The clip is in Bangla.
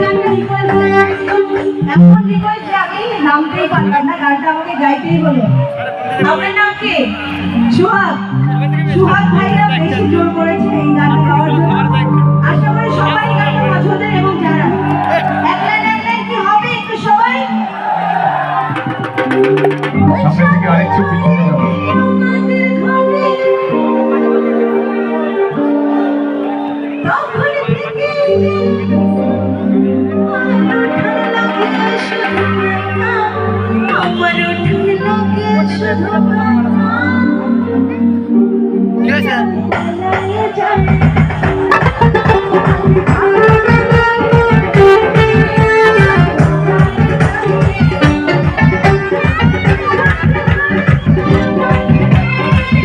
গানটা রিকোয়েস্ট এমন রিকোয়েস্ট যে আমি নামতেই পারলাম না, গানটা আমাকে গাইতেই হলো। আপনার নাম কি? সুহাগ। সুহাগ ভাইরা বেশি জোর করেছে এই গানটা গাওয়ার জন্য। আশা করি সবাই গানটা পছন্দের এবং যারা এক লাইন কি হবে একটু সবাই সামনে থেকে আরেকটু